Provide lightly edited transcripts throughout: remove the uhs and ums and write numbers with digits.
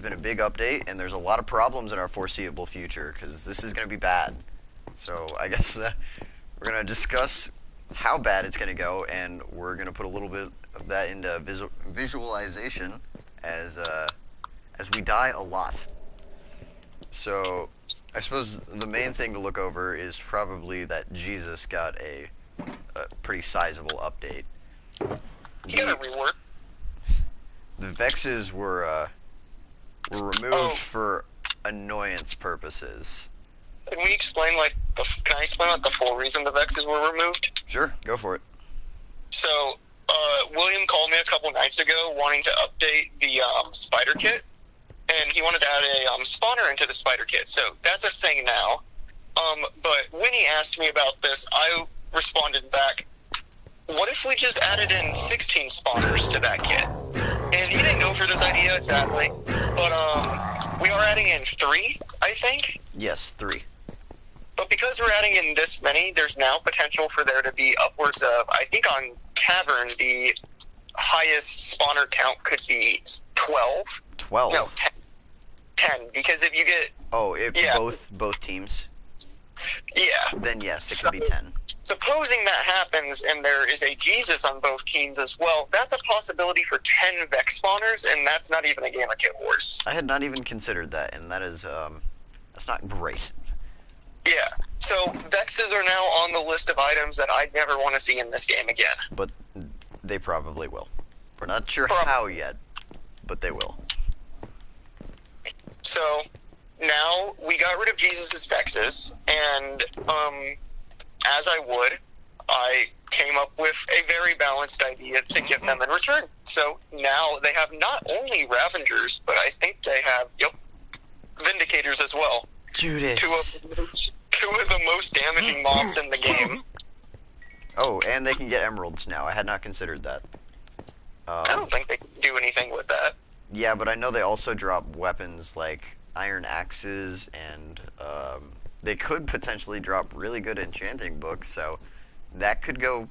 there's been a big update, and there's a lot of problems in our foreseeable future, because this is going to be bad. So I guess we're going to discuss how bad it's going to go, and we're going to put a little bit of that into visualization as we die a lot. So I suppose the main thing to look over is probably that Jesus got a pretty sizable update. He got a rework. The Vexes were removed for annoyance purposes. Can I explain the full reason the Vexes were removed? Sure, go for it. So, William called me a couple nights ago wanting to update the spider kit, and he wanted to add a spawner into the spider kit. So that's a thing now. But when he asked me about this, I responded back, what if we just added in 16 spawners to that kit? And he didn't go for this idea, sadly. But we are adding in 3, I think. Yes, 3. But because we're adding in this many, there's now potential for there to be upwards of, I think on Cavern, the highest spawner count could be 12. 12? No, 10. Because if you get... Oh, both teams? Yeah. Then yes, it could be 10. Supposing that happens and there is a Jesus on both teams as well, that's a possibility for 10 Vex spawners, and that's not even a game of Kitwars. I had not even considered that, and that is, that's not great. Yeah, so Vexes are now on the list of items that I'd never want to see in this game again. But they probably will. We're not sure how yet, but they will. So, now we got rid of Jesus' Vexes, and, as I would, I came up with a very balanced idea to give them in return. So now they have not only Ravengers, but I think they have, Vindicators as well. Judas. Two of the most damaging mobs in the game. Oh, and they can get emeralds now. I had not considered that. I don't think they can do anything with that. Yeah, but I know they also drop weapons like iron axes, and they could potentially drop really good enchanting books, so that could go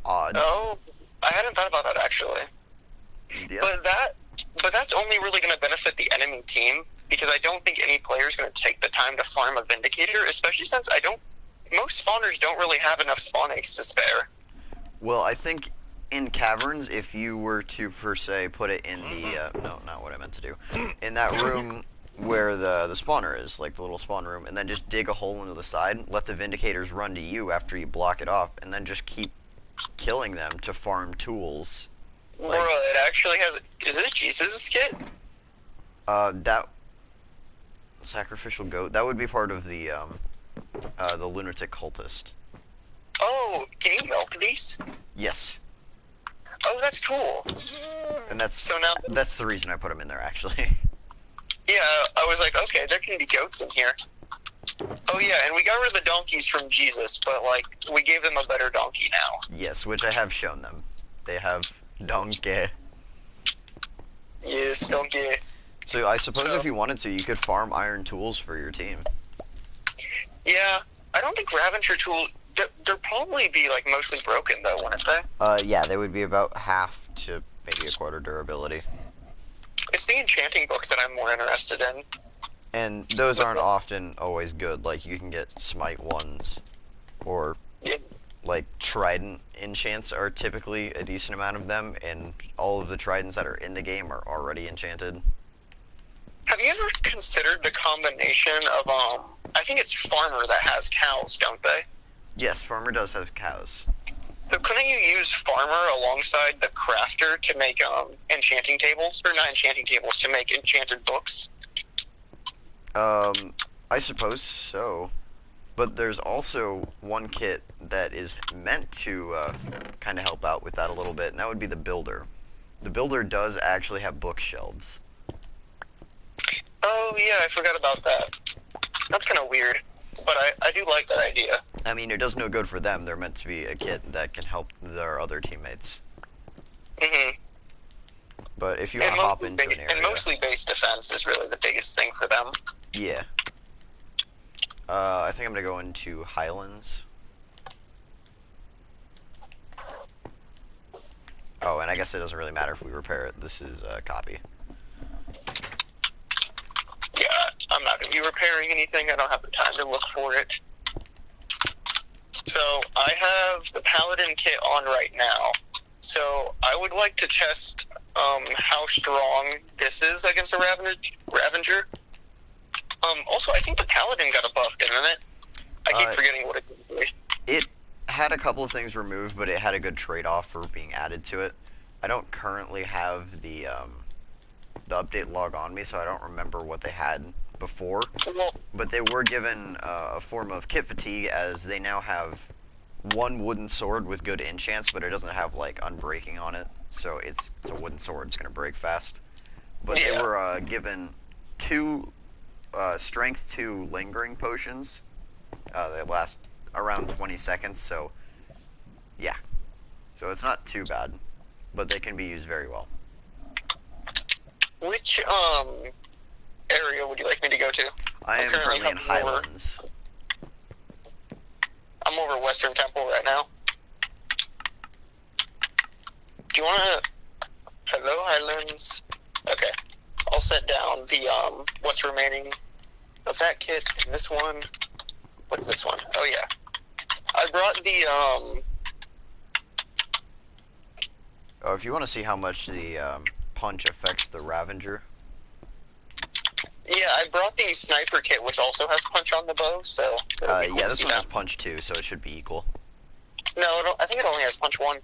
odd. Oh, I hadn't thought about that actually. Yeah. But that's only really going to benefit the enemy team, because I don't think any player is going to take the time to farm a Vindicator, especially since most spawners don't really have enough spawn eggs to spare. Well, I think in Caverns, if you were to, per se, put it in the, no, not what I meant to do, in that room where the spawner is, like the little spawn room, and then just dig a hole into the side, let the Vindicators run to you after you block it off, and then just keep killing them to farm tools. Like, it actually has... Is this Jesus' kit? That... Sacrificial goat, that would be part of the lunatic cultist. Oh, can you milk these? Yes. Oh, that's cool. And that's the reason I put them in there, actually. Yeah, I was like, okay, there can be goats in here. Oh yeah, and we got rid of the donkeys from Jesus, but like, we gave them a better donkey now. Yes, which I have shown them. They have donkey. Yes, donkey. So I suppose if you wanted to, you could farm iron tools for your team. Yeah, I don't think Ravenger tools... They'll probably be like mostly broken though, wouldn't they? Yeah, they would be about half to maybe a quarter durability. It's the enchanting books that I'm more interested in. And those aren't often always good. Like, you can get smite ones, or like trident enchants are typically a decent amount of them, and all of the tridents that are in the game are already enchanted. Have you ever considered the combination of I think it's Farmer that has cows, don't they? Yes, Farmer does have cows. So couldn't you use Farmer alongside the Crafter to make enchanting tables? Or not enchanting tables, to make enchanted books? I suppose so. But there's also one kit that is meant to kind of help out with that a little bit, and that would be the Builder. The Builder does actually have bookshelves. Oh yeah, I forgot about that. That's kind of weird, but I do like that idea. I mean, it does no good for them. They're meant to be a kit that can help their other teammates. Mm-hmm. But if you want to hop into an area... And mostly base defense is really the biggest thing for them. Yeah. I think I'm going to go into Highlands. Oh, and I guess it doesn't really matter if we repair it. This is copy. wearing anything. I don't have the time to look for it. So I have the Paladin kit on right now. So I would like to test how strong this is against a Ravager. Also, I think the Paladin got a buff, didn't it? I keep forgetting what it did. It had a couple of things removed, but it had a good trade-off for being added to it. I don't currently have the update log on me, so I don't remember what they had before. But they were given a form of kit fatigue, as they now have one wooden sword with good enchants, but it doesn't have like unbreaking on it. So it's a wooden sword. It's gonna break fast. But they were given 2 strength 2 lingering potions. They last around 20 seconds. So yeah. So it's not too bad, but they can be used very well. Which area would you like me to go to? I am currently in Highlands. I'm over Western Temple right now. Do you want to... Hello, Highlands. Okay. I'll set down the, what's remaining of that kit and this one. What's this one? Oh, yeah. I brought the, Oh, if you want to see how much the, punch affects the Ravager. Yeah, I brought the sniper kit, which also has punch on the bow, so... Cool, yeah, this one has punch 2, so it should be equal. No, I think it only has punch 1.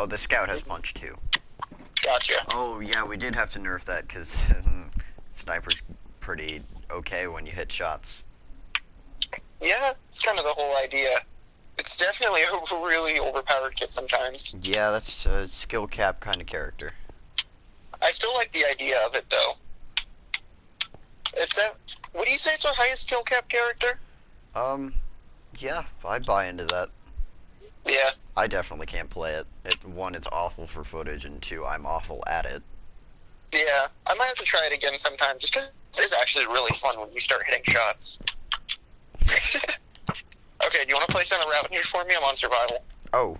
The scout has punch 2. Gotcha. Oh, yeah, we did have to nerf that, because sniper's pretty okay when you hit shots. Yeah, it's kind of the whole idea. It's definitely a really overpowered kit sometimes. Yeah, that's a skill cap kind of character. I still like the idea of it, though. What do you say it's our highest skill cap character? Yeah, I'd buy into that. Yeah. I definitely can't play it. 1, it's awful for footage, and 2, I'm awful at it. Yeah, I might have to try it again sometime, just because it's actually really fun when you start hitting shots. Okay, do you want to place down the Ravager for me? I'm on survival. Oh,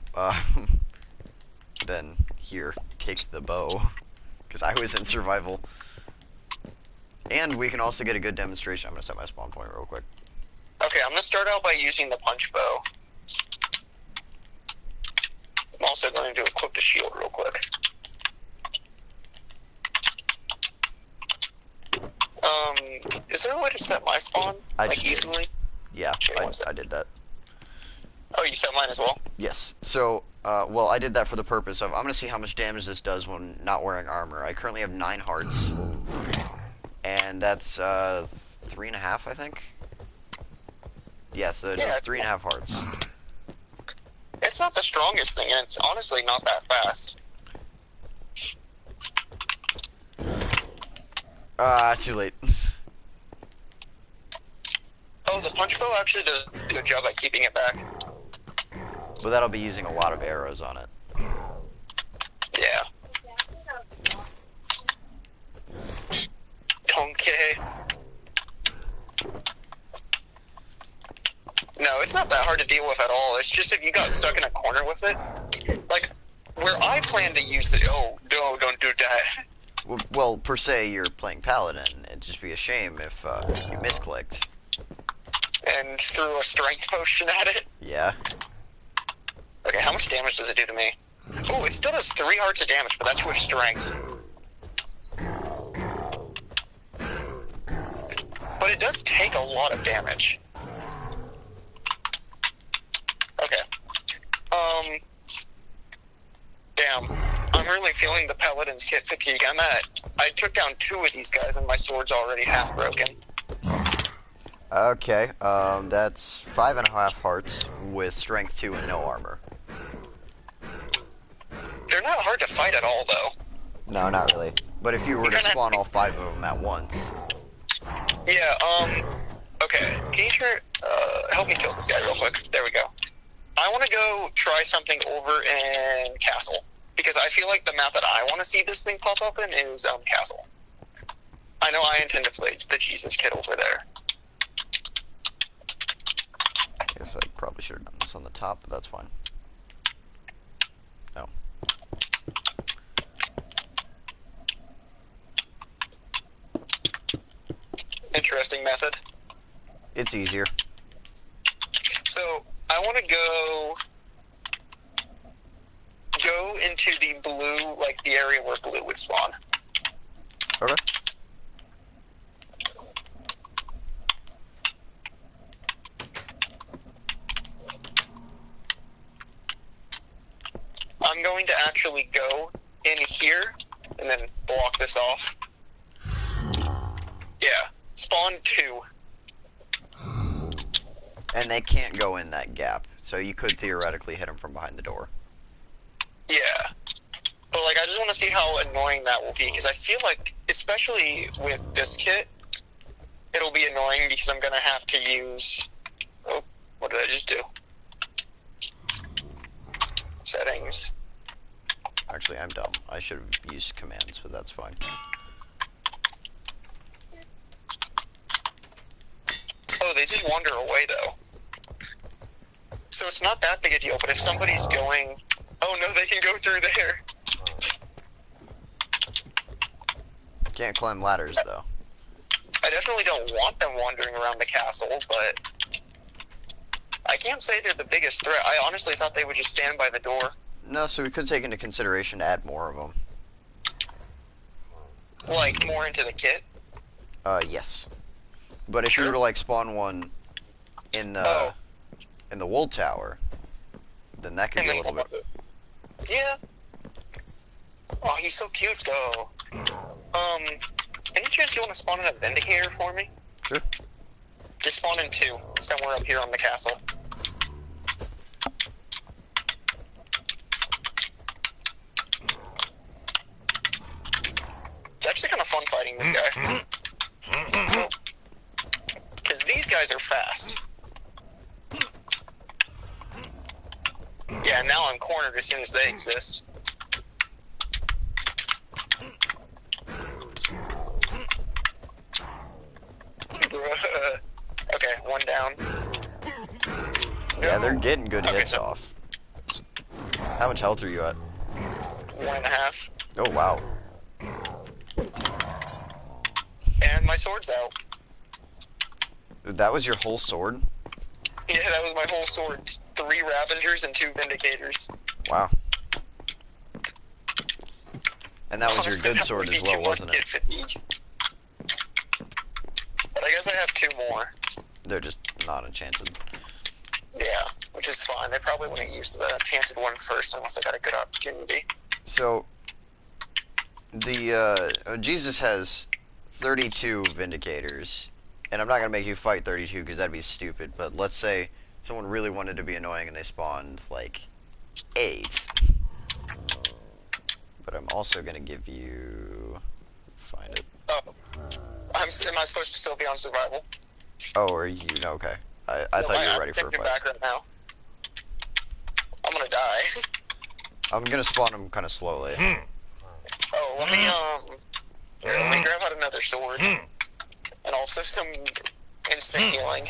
then here, take the bow, because I was in survival. And we can also get a good demonstration. I'm going to set my spawn point real quick. Okay, I'm going to start out by using the punch bow. I'm also going to equip the shield real quick. Is there a way to set my spawn? Easily? Yeah, I did that. Oh, you set mine as well? Yes. So, well, I did that for the purpose of, I'm going to see how much damage this does when not wearing armor. I currently have 9 hearts. And that's 3.5, I think. Yeah, so it does 3.5 hearts. It's not the strongest thing, and it's honestly not that fast. Too late. Oh, the punch bow actually does a good job at keeping it back. But that'll be using a lot of arrows on it. Yeah. Okay. No, it's not that hard to deal with at all. It's just if you got stuck in a corner with it. Like, where I plan to use it... Oh, no, don't do that. Well, per se, you're playing Paladin. It'd just be a shame if you misclicked. And threw a strength potion at it? Yeah. Okay, how much damage does it do to me? Oh, it still does 3 hearts of damage, but that's with strength. But it does take a lot of damage. Okay. Damn. I'm really feeling the Paladin's kit fatigue. I took down 2 of these guys and my sword's already half broken. Okay, that's 5.5 hearts with strength 2 and no armor. They're not hard to fight at all, though. No, not really. But if you were to spawn all 5 of them at once. Yeah, okay. Can you help me kill this guy real quick? There we go. I want to go try something over in Castle. Because I feel like the map that I want to see this thing pop up in is, Castle. I know I intend to play the Jesus Kid over there. I guess I probably should have done this on the top, but that's fine. No. interesting method. It's easier. So I want to go into the blue, like the area where blue would spawn. Okay. I'm going to actually go in here and then block this off. Yeah, spawn 2. And they can't go in that gap, so you could theoretically hit them from behind the door. Yeah. But, like, I just want to see how annoying that will be, because I feel like, especially with this kit, it'll be annoying because I'm going to have to use... Oh, what did I just do? Settings. Actually, I'm dumb. I should have used commands, but that's fine. Oh, they just wander away, though. So it's not that big a deal, but if somebody's going... Oh, no, they can go through there. Can't climb ladders, though. I definitely don't want them wandering around the castle, but... I can't say they're the biggest threat. I honestly thought they would just stand by the door. No, so we could take into consideration to add more of them. Like, more into the kit? Yes. But if Sure. you were to, like, spawn one in the wool tower, then that could be a little bit... Yeah. Oh, he's so cute, though. Any chance you want to spawn in a Vindicator for me? Sure. Just spawn in 2, somewhere up here on the castle. It's actually kind of fun fighting this guy. Because these guys are fast. Yeah, now I'm cornered as soon as they exist. Okay, one down. Yeah, they're getting good Okay, hits so- off. How much health are you at? 1.5. Oh, wow. And my sword's out. That was your whole sword? Yeah, that was my whole sword. 3 Ravengers and 2 Vindicators. Wow. And that was your Honestly, good that sword would as be well, too much wasn't it? kit fatigue. But I guess I have 2 more. They're just not enchanted. Yeah, which is fine. They probably wouldn't use the enchanted one first unless I got a good opportunity. So, the, Jesus has 32 Vindicators, and I'm not gonna make you fight 32 because that'd be stupid, but let's say someone really wanted to be annoying and they spawned, like, 8. But I'm also gonna give you... find it. Oh. Am I supposed to still be on survival? Oh, are you... okay. I No, thought you were ready I'm for a thinking fight. back right now. I'm gonna die. I'm gonna spawn them kind of slowly. Oh, let me, here, let me grab out another sword. And also some instant healing.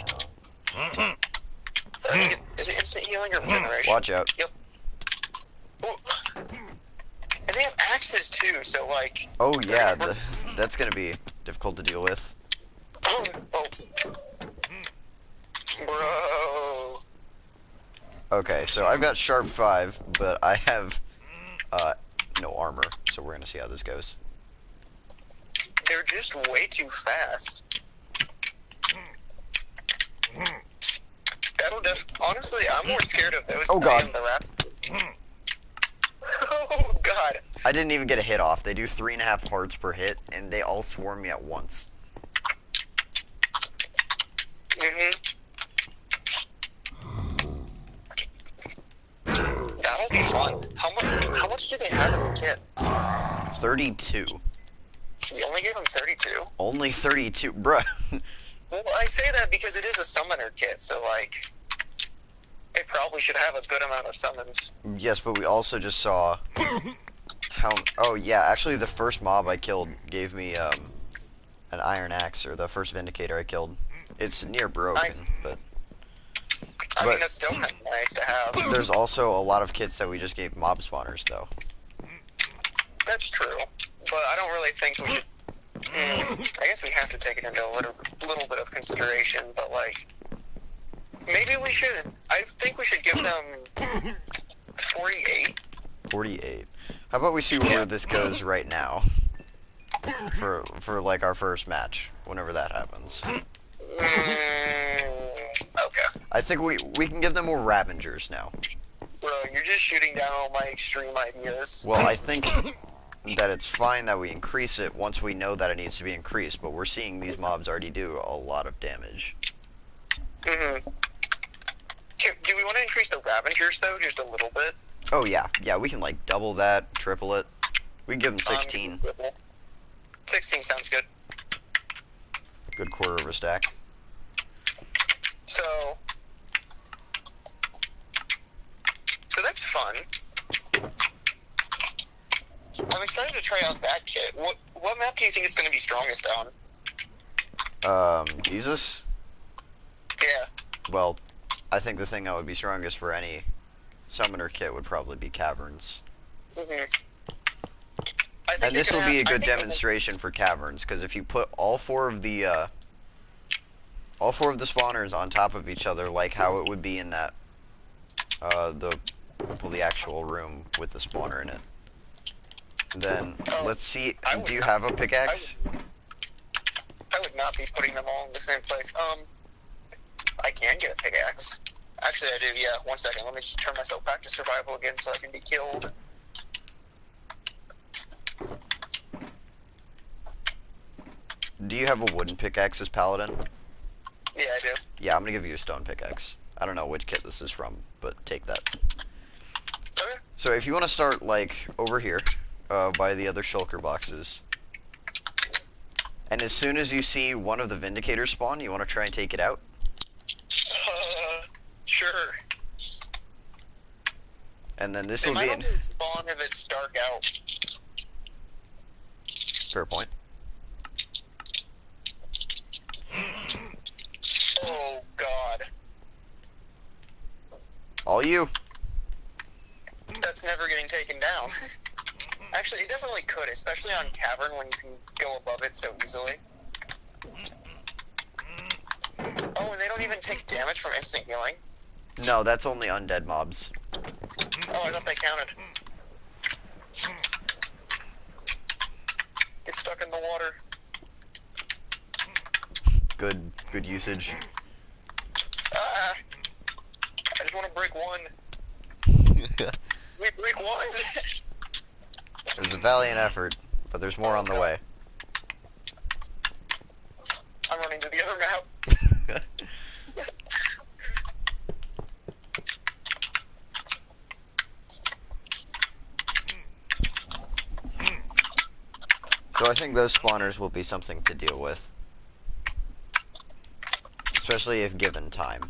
Is it instant healing or regeneration? Watch out. Yep. Ooh. And they have axes too, so like... Oh yeah, that's gonna be difficult to deal with. Oh. Bro. Okay, so I've got sharp 5, but I have no armor, so we're gonna see how this goes. They're just way too fast. Honestly, I'm more scared of those Oh, than I God. am the rap. Oh god. I didn't even get a hit off. They do 3.5 hearts per hit, and they all swarm me at once. That'll be fun. How much do they have in the kit? 32. You only gave them 32? Only 32, bruh. Well, I say that because it is a summoner kit, so like... It probably should have a good amount of summons. Yes, but we also just saw how... Oh, yeah, actually the first mob I killed gave me an iron axe, or the first Vindicator I killed. It's near broken, Nice. but I mean, that's still kind of nice to have. there's also a lot of kits that we just gave mob spawners, though. That's true. But I don't really think we should I guess we have to take it into a little bit of consideration, but, like, maybe we should. I think we should give them 48. 48. How about we see where this goes right now? For like our first match, whenever that happens. Okay. I think we can give them more Ravengers now. Bro, you're just shooting down all my extreme ideas. Well, I think that it's fine that we increase it once we know that it needs to be increased, but we're seeing these mobs already do a lot of damage. Do we want to increase the Ravengers, though, just a little bit? Oh, yeah. Yeah, we can, like, double that, triple it. We can give them 16. 16 sounds good. Good quarter of a stack. So that's fun. I'm excited to try out that kit. What map do you think it's going to be strongest on? Jesus? Yeah. Well, I think the thing that would be strongest for any summoner kit would probably be Caverns. And this will be a good demonstration for Caverns, because if you put all four of the spawners on top of each other, like how it would be in that the actual room with the spawner in it, then let's see. Do you have a pickaxe? I would not be putting them all in the same place. I can get a pickaxe. Actually, I do. Yeah. 1 second. Let me just turn myself back to survival again so I can be killed. Do you have a wooden pickaxe as Paladin? Yeah, I do. Yeah, I'm gonna give you a stone pickaxe. I don't know which kit this is from, but take that. Okay. So if you want to start, like, over here, by the other shulker boxes, and as soon as you see one of the Vindicators spawn, you want to try and take it out? Sure. And then this will They be might only spawn if it's dark out. Fair point. Oh, God. All you. That's never getting taken down. Actually, it definitely could, especially on Cavern when you can go above it so easily. Oh, and they don't even take damage from instant healing? No, that's only undead mobs. Oh, I thought they counted. Get stuck in the water. Good usage. Ah! I just want to break one. We break one! There's a valiant effort, but there's more on the way. I'm running to the other map. So I think those spawners will be something to deal with. Especially if given time.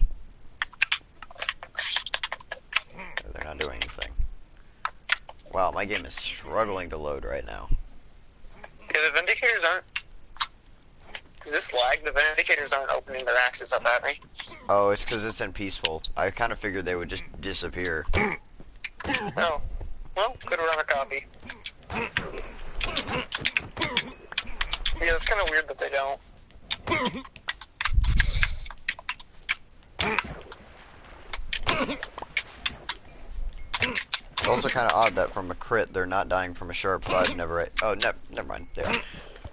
They're not doing anything. Wow, my game is struggling to load right now. Yeah, the Vindicators aren't... Is this lag? The Vindicators aren't opening their axes up at me. Oh, it's because it's in peaceful. I kind of figured they would just disappear. Oh. Well, could run a copy. Yeah, it's kind of weird that they don't. It's also kind of odd that from a crit, they're not dying from a sharp 5 netherite. Oh, never mind. They are.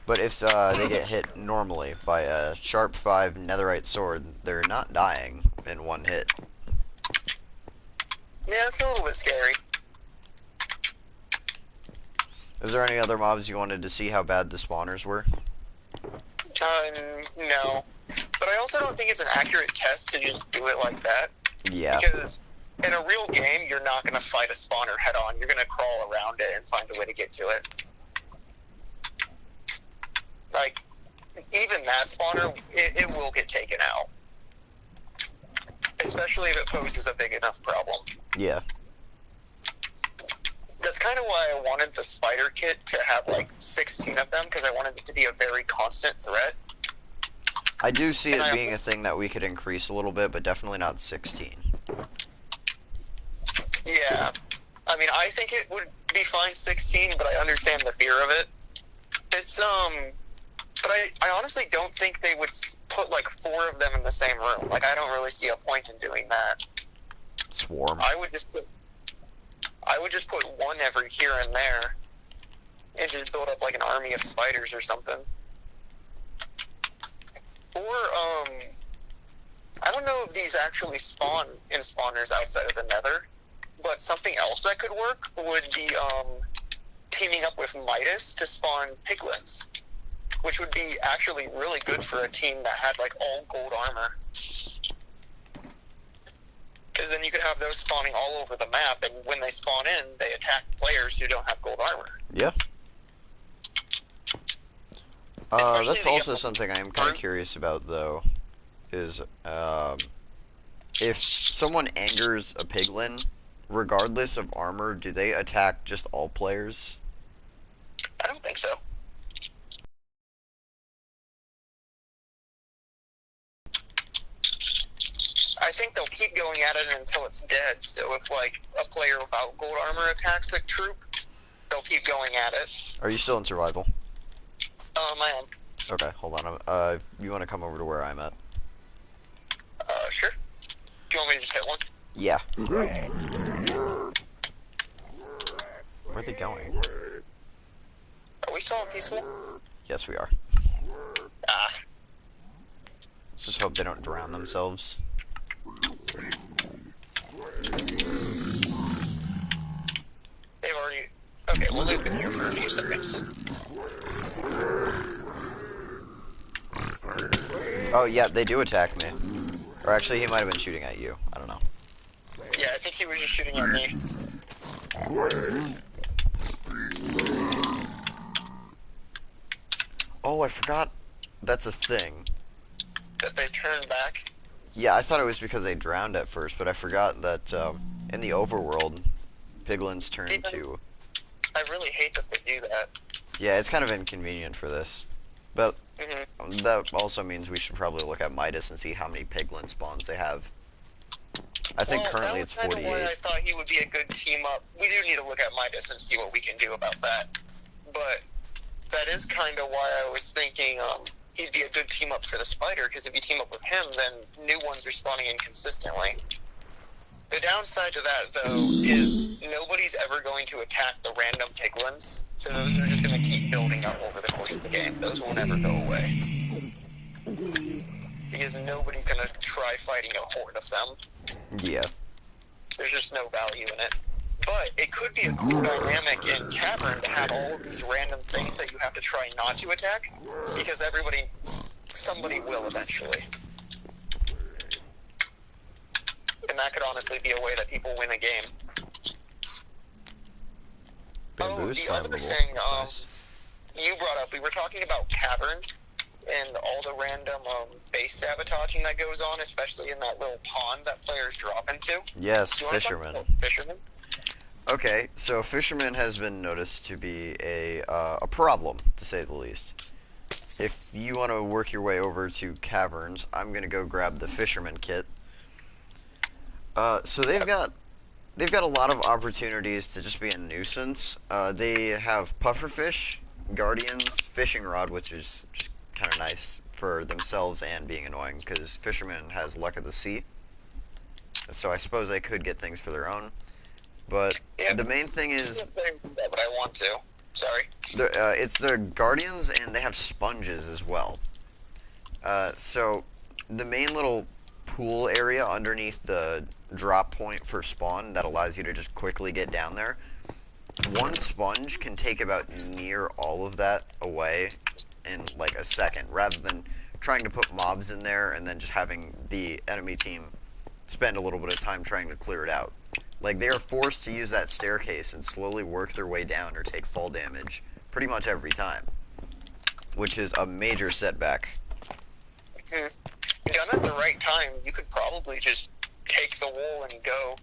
But if they get hit normally by a sharp 5 netherite sword, they're not dying in one hit. Yeah, it's a little bit scary. Is there any other mobs you wanted to see how bad the spawners were? No. But I also don't think it's an accurate test to just do it like that. Yeah. Because in a real game, you're not going to fight a spawner head on. You're going to crawl around it and find a way to get to it. Like, even that spawner, it will get taken out. Especially if it poses a big enough problem. Yeah. That's kind of why I wanted the spider kit to have, like, 16 of them, because I wanted it to be a very constant threat. I do see it being a thing that we could increase a little bit, but definitely not 16. Yeah. I mean, I think it would be fine 16, but I understand the fear of it. It's, But I honestly don't think they would put like 4 of them in the same room. Like, I don't really see a point in doing that. Swarm. I would just put 1 every here and there, and just build up like an army of spiders or something. Or I don't know if these actually spawn in spawners outside of the Nether, but something else that could work would be teaming up with Midas to spawn piglins, which would be actually really good for a team that had like all gold armor. Because then you could have those spawning all over the map, and when they spawn in, they attack players who don't have gold armor. Yeah. That's also something I am kind of curious about, though, is if someone angers a piglin, regardless of armor, do they attack just all players? I don't think so. I think they'll keep going at it until it's dead. So if like a player without gold armor attacks a troop, they'll keep going at it. Are you still in survival? I am. Okay, hold on. You want to come over to where I'm at? Sure. Do you want me to just hit one? Yeah. Where are they going? Are we still in peaceful? Yes, we are. Ah. Let's just hope they don't drown themselves. They've already... Okay, well, they've been here for a few seconds. Oh, yeah, they do attack me. Or actually, he might have been shooting at you. I don't know. Yeah, I think he was just shooting at me. Oh, I forgot. That's a thing. That they turned back? Yeah, I thought it was because they drowned at first, but I forgot that in the overworld, piglins turn to... I really hate that they do that. Yeah, it's kind of inconvenient for this. But that also means we should probably look at Midas and see how many piglin spawns they have. I think currently it's 48. That was kind of why I thought he would be a good team up. We do need to look at Midas and see what we can do about that. But that is kind of why I was thinking he'd be a good team up for the spider, because if you team up with him, then new ones are spawning in consistently. The downside to that, though, is nobody's ever going to attack the random piglins, so those are just going to keep building up over the course of the game. Those will never go away. Because nobody's going to try fighting a horde of them. Yeah. There's just no value in it. But it could be a cool dynamic in Cavern to have all of these random things that you have to try not to attack, because somebody will eventually. And that could honestly be a way that people win a game. Bamboo's the other flammable. thing Nice. you brought up, we were talking about Cavern and all the random base sabotaging that goes on, especially in that little pond that players drop into. Yes, fishermen. Fishermen? Okay, so fisherman has been noticed to be a problem, to say the least. If you want to work your way over to caverns, I'm gonna go grab the fisherman kit. So they've got a lot of opportunities to just be a nuisance. They have pufferfish, guardians, fishing rod, which is just kind of nice for themselves and being annoying because fisherman has luck of the sea. So I suppose they could get things for their own. But yeah, the main thing is, but I want to. Sorry. it's the guardians, and they have sponges as well. So the main little pool area underneath the drop point for spawn that allows you to just quickly get down there. One sponge can take about near all of that away in like a second, rather than trying to put mobs in there and then just having the enemy team spend a little bit of time trying to clear it out. Like, they are forced to use that staircase and slowly work their way down or take fall damage pretty much every time, which is a major setback. Done at the right time, you could probably just take the wool and go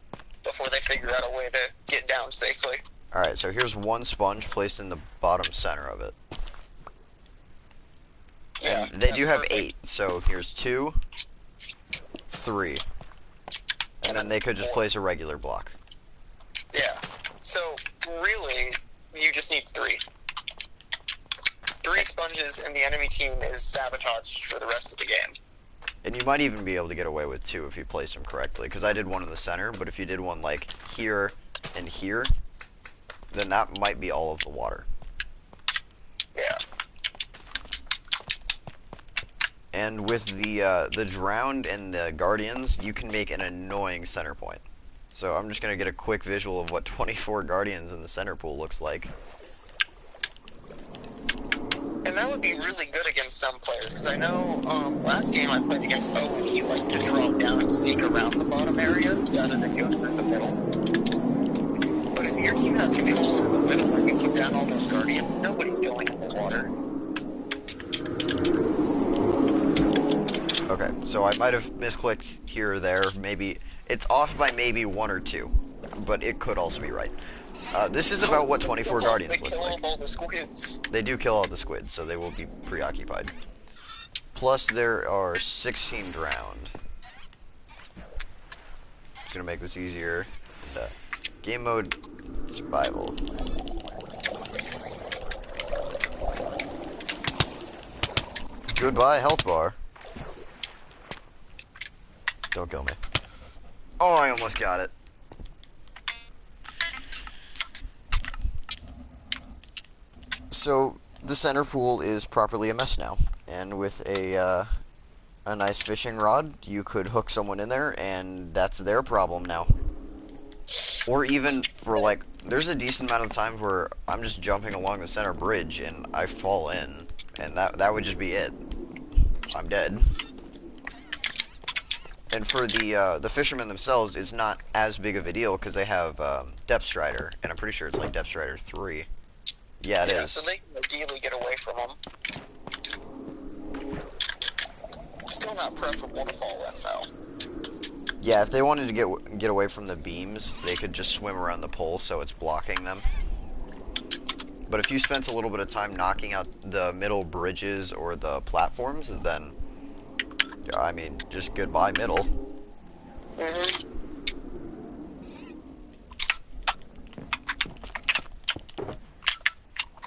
before they figure out a way to get down safely. Alright, so here's one sponge placed in the bottom center of it. Yeah, and they do have perfect. 8, so here's 2, 3. And then they could just 4. place a regular block. Yeah. So, really, you just need 3. 3 sponges and the enemy team is sabotaged for the rest of the game. And you might even be able to get away with 2 if you place them correctly, because I did one in the center, but if you did one like here and here, then that might be all of the water. Yeah. And with the drowned and the guardians, you can make an annoying center point. So I'm just gonna get a quick visual of what 24 guardians in the center pool looks like. And that would be really good against some players, because I know last game I played against Owen, he liked to drop down and sneak around the bottom area rather than go through the middle. But if your team has control over the middle and you put down all those guardians, nobody's going in the water. Okay, so I might have misclicked here or there. Maybe it's off by maybe 1 or 2, but it could also be right. This is about what 24 guardians looks like. All the squids. They do kill all the squids, so they will be preoccupied. Plus, there are 16 drowned. Just gonna make this easier. And, game mode survival. Goodbye, health bar. Don't kill me. Oh, I almost got it. So the center pool is properly a mess now, and with a nice fishing rod, you could hook someone in there, and that's their problem now. Or even for like, there's a decent amount of times where I'm just jumping along the center bridge and I fall in, and that would just be it. I'm dead. And for the fishermen themselves, it's not as big of a deal because they have Depth Strider, and I'm pretty sure it's like Depth Strider 3. Yeah, it is. So they can ideally get away from them. Still not preferable to fall in, though. Yeah, if they wanted to get away from the beams, they could just swim around the pole so it's blocking them. But if you spent a little bit of time knocking out the middle bridges or the platforms, then, I mean, just goodbye middle. Mm-hmm.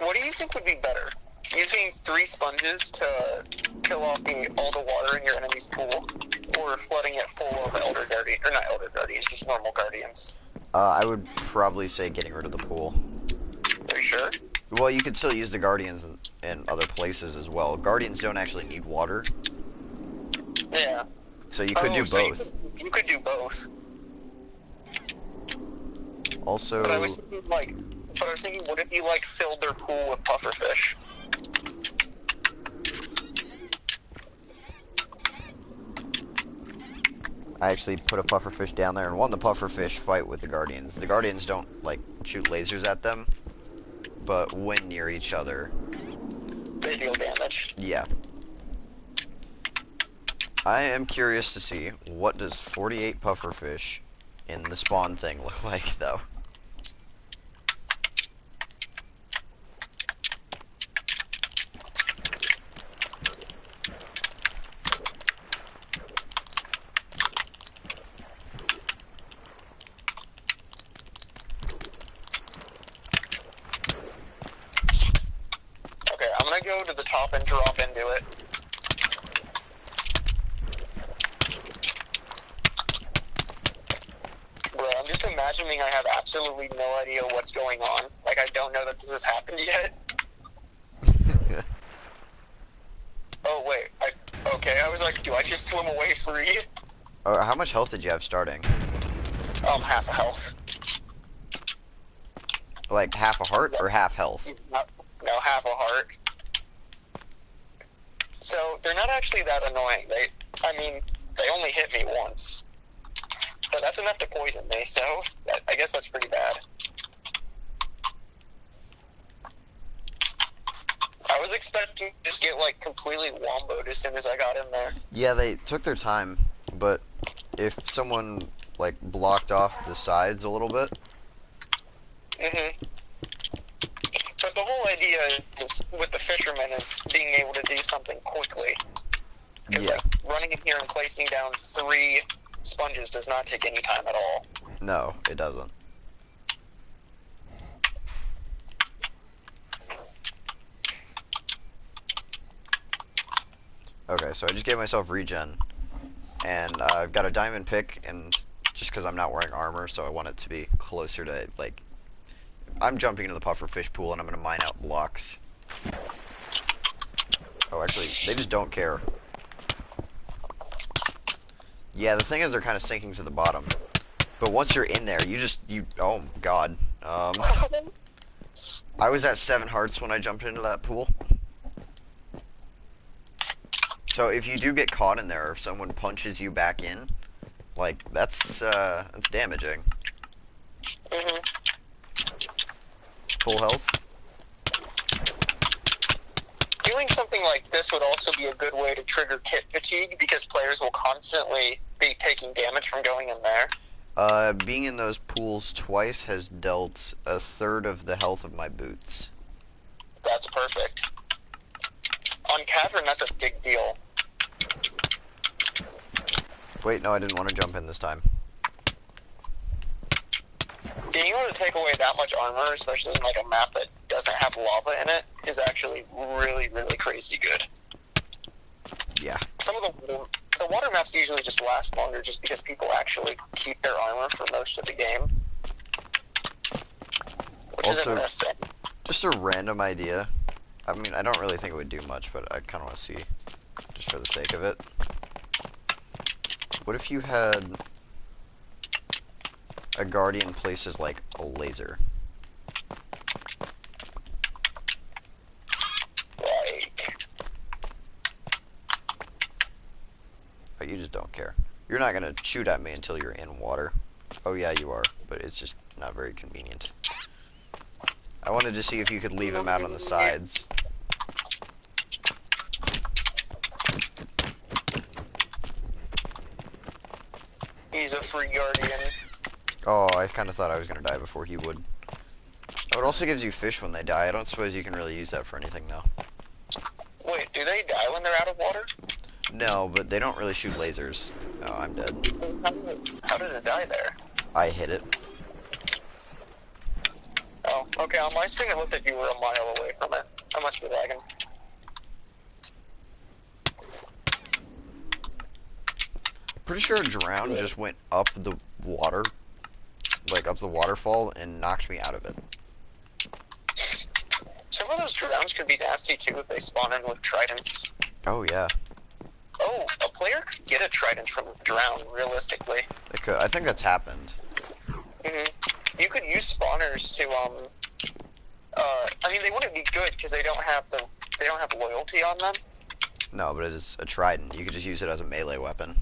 What do you think would be better? Using 3 sponges to kill off all the water in your enemy's pool, or flooding it full of Elder Guardians, or not Elder Guardians, just normal Guardians? I would probably say getting rid of the pool. Are you sure? Well, you could still use the Guardians in other places as well. Guardians don't actually need water. Yeah. So you could do both. You could do both. Also... But I was thinking, what if you, like, filled their pool with pufferfish? I actually put a pufferfish down there and won the pufferfish fight with the Guardians. The Guardians don't, like, shoot lasers at them, but when near each other... They deal damage. Yeah. I am curious to see, what does 48 pufferfish in the spawn thing look like, though? Okay, I'm gonna go to the top and drop into it. Bro, I'm just imagining I have absolutely no idea what's going on. Like, I don't know that this has happened yet. Oh, wait. Okay, I was like, do I just swim away free? How much health did you have starting? Half a health. Like, half a heart or half health? No, half a heart. So, they're not actually that annoying. They only hit me once. But that's enough to poison me, so I guess that's pretty bad. I was expecting to just get, like, completely womboed as soon as I got in there. Yeah, they took their time, but if someone, like, blocked off the sides a little bit... Mm-hmm. But the whole idea is, with the fishermen, is being able to do something quickly. Because, Yeah. like, running in here and placing down 3 sponges does not take any time at all. No, it doesn't. Okay, so I just gave myself regen, and I've got a diamond pick, and just because I'm not wearing armor, so I want it to be closer to, like, I'm jumping into the pufferfish pool, and I'm going to mine out blocks. Oh, actually, they just don't care. Yeah, the thing is they're kind of sinking to the bottom. But once you're in there, oh, God. I was at 7 hearts when I jumped into that pool. So if you do get caught in there, or if someone punches you back in, like, that's damaging. Full health? Doing something like this would also be a good way to trigger kit fatigue because players will constantly be taking damage from going in there. Being in those pools twice has dealt a third of the health of my boots. That's perfect. On Cavern, that's a big deal. Wait, no, I didn't want to jump in this time. Being able to take away that much armor, especially in like a map that doesn't have lava in it, is actually really, really crazy good. Yeah. Some of the water maps usually just last longer just because people actually keep their armor for most of the game. Which is Also, interesting. just a random idea. I mean, I don't really think it would do much, but I kind of want to see, just for the sake of it. What if you had a guardian places like a laser? Like, Oh, you just don't care. You're not gonna shoot at me until you're in water. Oh yeah, you are, but it's just not very convenient. I wanted to see if you could leave him out on the sides. he's a free guardian. Oh, I kind of thought I was gonna die before he would. Oh, it also gives you fish when they die. I don't suppose you can really use that for anything, though. Wait, do they die when they're out of water? No, but they don't really shoot lasers. Oh, I'm dead. How did it die there? I hit it. Oh, okay, on my screen it looked like you were a mile away from it. I must be lagging. Pretty sure a drown just went up the water, like up the waterfall, and knocked me out of it. Some of those drowns could be nasty too if they spawn in with tridents. Oh yeah, Oh, a player could get a trident from a drown, realistically. it could. I think that's happened. You could use spawners to, I mean, they wouldn't be good because they don't have loyalty on them. No, but it is a trident. You could just use it as a melee weapon.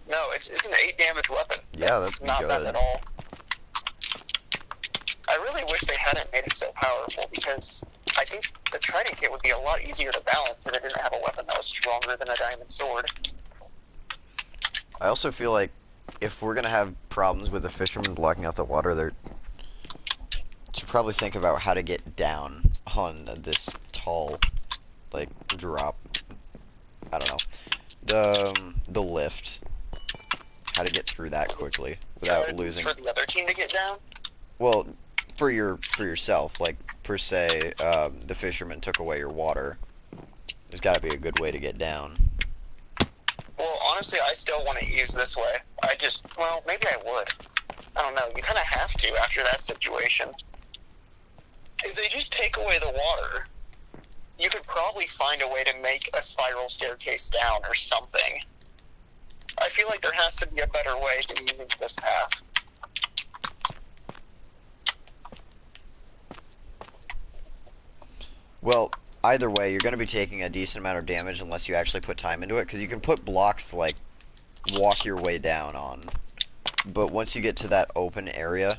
No, it's an 8 damage weapon. Yeah, that's not good. bad at all. I really wish they hadn't made it so powerful because I think the trident kit would be a lot easier to balance if it didn't have a weapon that was stronger than a diamond sword. I also feel like if we're gonna have problems with the fishermen blocking out the water, they should probably think about how to get down on this tall, like, drop. I don't know. The lift. How to get through that quickly without losing. For the other team to get down? Well, for yourself, like per se, the fisherman took away your water. There's got to be a good way to get down. Well, honestly, I still want to use this way. Well, maybe I would. I don't know. You kind of have to after that situation. If they just take away the water, you could probably find a way to make a spiral staircase down or something. I feel like there has to be a better way to using this path. Well, either way, you're going to be taking a decent amount of damage unless you actually put time into it, because you can put blocks to, like, walk your way down on. But once you get to that open area,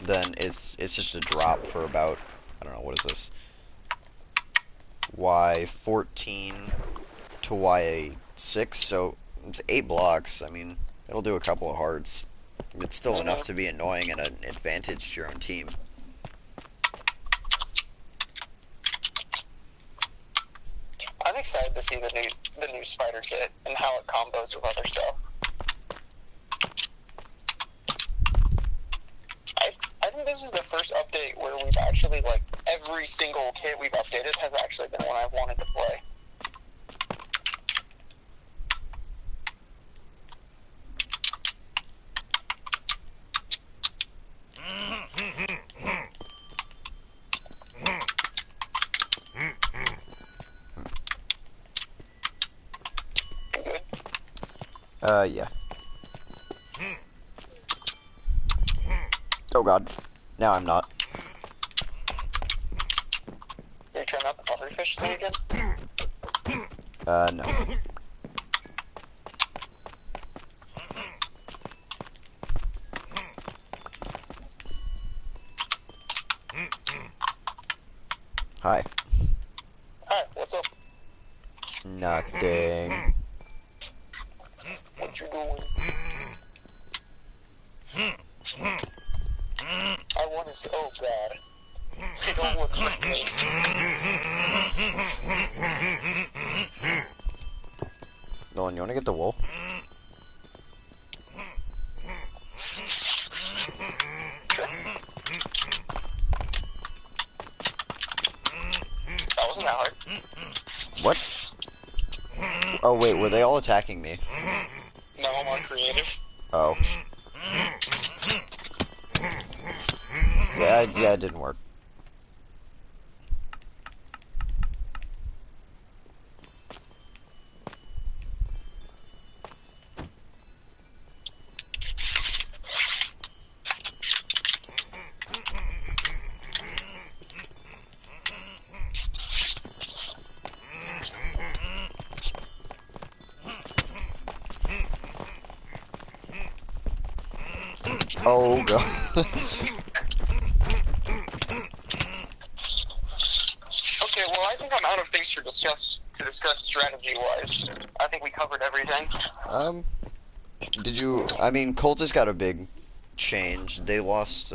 then it's just a drop for about, I don't know, what is this? Y14 to Y6, so it's 8 blocks. I mean, it'll do a couple of hearts. It's still enough to be annoying and an advantage to your own team. I'm excited to see the new spider kit and how it combos with other stuff. I think this is the first update where we've actually, like, every single kit we've updated has actually been one I've wanted to play. Yeah. Oh god. Now I'm not. Are you trying out the pufferfish thing again? No. Hi. Hi, what's up? Nothing. What you doing? I want to say, oh god. They don't look friendly. Nolan, you wanna get the wool? Sure. That wasn't that hard. What? Oh wait, were they all attacking me? No, I'm on creative. Oh. Yeah, it didn't work. Oh god. Okay, well, I think I'm out of things to discuss strategy-wise. I think we covered everything. Did you? I mean, Cultist got a big change. They lost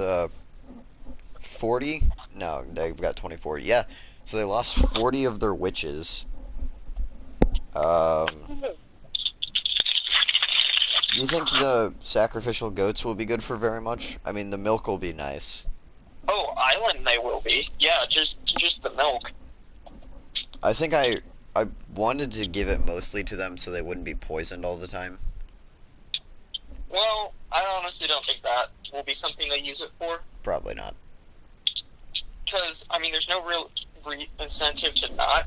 40. No, they got 24. Yeah, so they lost 40 of their witches. Do you think the sacrificial goats will be good for very much? I mean, the milk will be nice. Oh, island they will be. Yeah, just the milk. I think I wanted to give it mostly to them so they wouldn't be poisoned all the time. Well, I honestly don't think that will be something they use it for. Probably not. Because, I mean, there's no real incentive to not.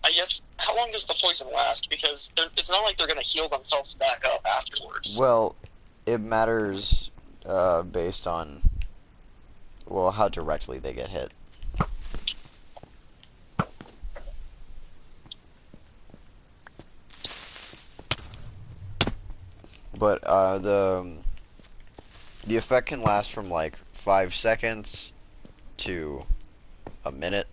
I guess, how long does the poison last? Because it's not like they're going to heal themselves back up afterwards. Well, it matters based on, well, how directly they get hit. But the effect can last from like 5 seconds to a minute.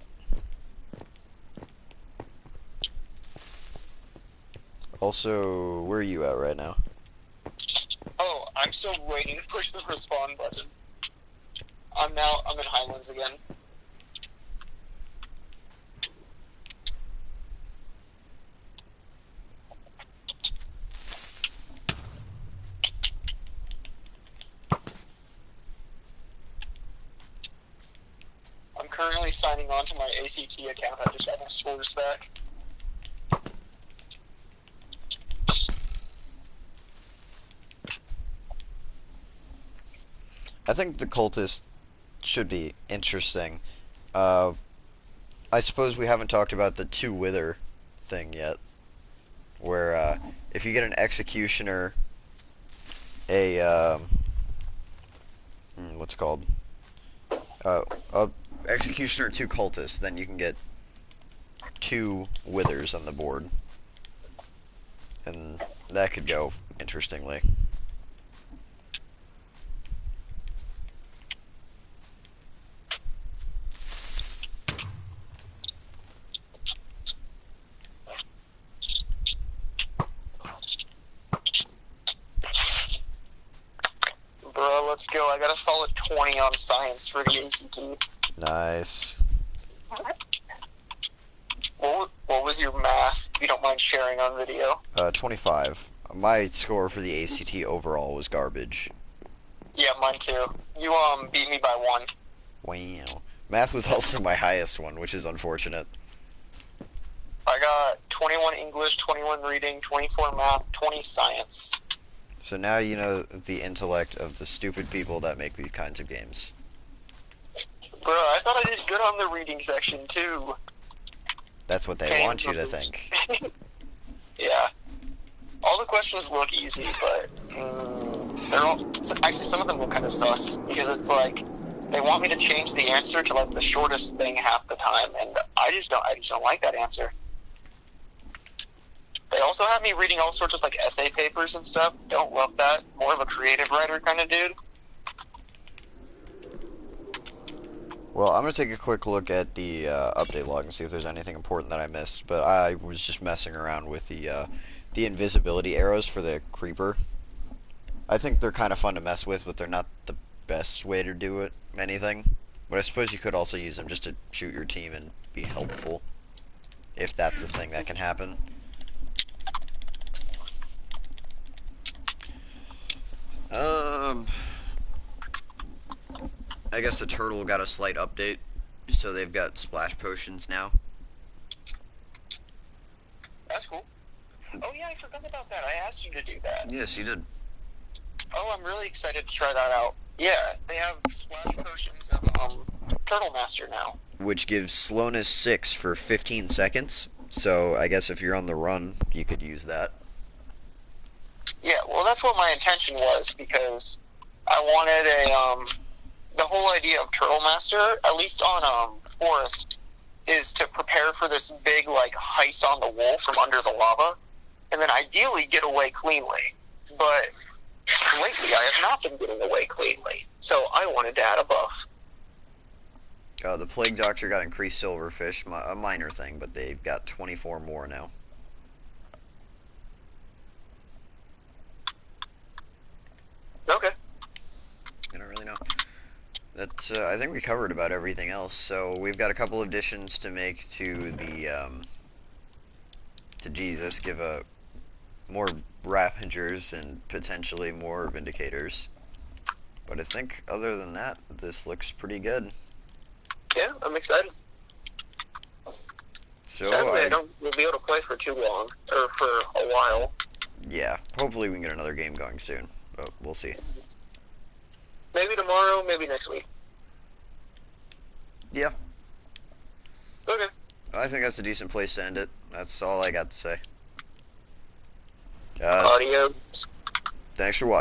Also, where are you at right now? Oh, I'm still waiting to push the respawn button. I'm in Highlands again. I'm currently signing on to my ACT account. I just got my scores back. I think the cultist should be interesting. I suppose we haven't talked about the two wither thing yet, where if you get an executioner, a what's it called? A executioner, two cultists, then you can get two withers on the board, and that could go interestingly. Bro, let's go. I got a solid 20 on science for the ACT. Nice. What was your math, if you don't mind sharing on video? 25. My score for the ACT overall was garbage. Yeah, mine too. You beat me by 1. Wow. Math was also my highest one, which is unfortunate. I got 21 English, 21 reading, 24 math, 20 science. So now you know the intellect of the stupid people that make these kinds of games. Bro, I thought I did good on the reading section too. That's what they want you to think. Yeah. All the questions look easy, but they're all actually some of them look kind of sus because it's like they want me to change the answer to like the shortest thing half the time, and I just don't like that answer. They also have me reading all sorts of like essay papers and stuff. Don't love that. More of a creative writer kind of dude. Well, I'm going to take a quick look at the update log and see if there's anything important that I missed. But I was just messing around with the invisibility arrows for the creeper. I think they're kind of fun to mess with, but they're not the best way to do anything. But I suppose you could also use them just to shoot your team and be helpful, if that's the thing that can happen. I guess the turtle got a slight update, so they've got splash potions now. That's cool. Oh yeah, I forgot about that. I asked you to do that. Yes, you did. Oh, I'm really excited to try that out. Yeah, they have splash potions of Turtle Master now. Which gives slowness 6 for 15 seconds. So I guess if you're on the run, you could use that. Yeah, well, that's what my intention was because I wanted the whole idea of Turtle Master, at least on Forest, is to prepare for this big like heist on the wall from under the lava, and then ideally get away cleanly. But lately, I have not been getting away cleanly, so I wanted to add a buff. The Plague Doctor got increased silverfish, a minor thing, but they've got 24 more now. Okay. I don't really know. That's I think we covered about everything else. So we've got a couple additions to make to the to Jesus. Give more Ravagers and potentially more Vindicators. But I think other than that, this looks pretty good. Yeah, I'm excited. So Sadly, I don't will be able to play for too long, or for a while. Yeah, hopefully we can get another game going soon, but we'll see. Maybe tomorrow, maybe next week. Yeah. Okay. I think that's a decent place to end it. That's all I got to say. Adios. Thanks for watching.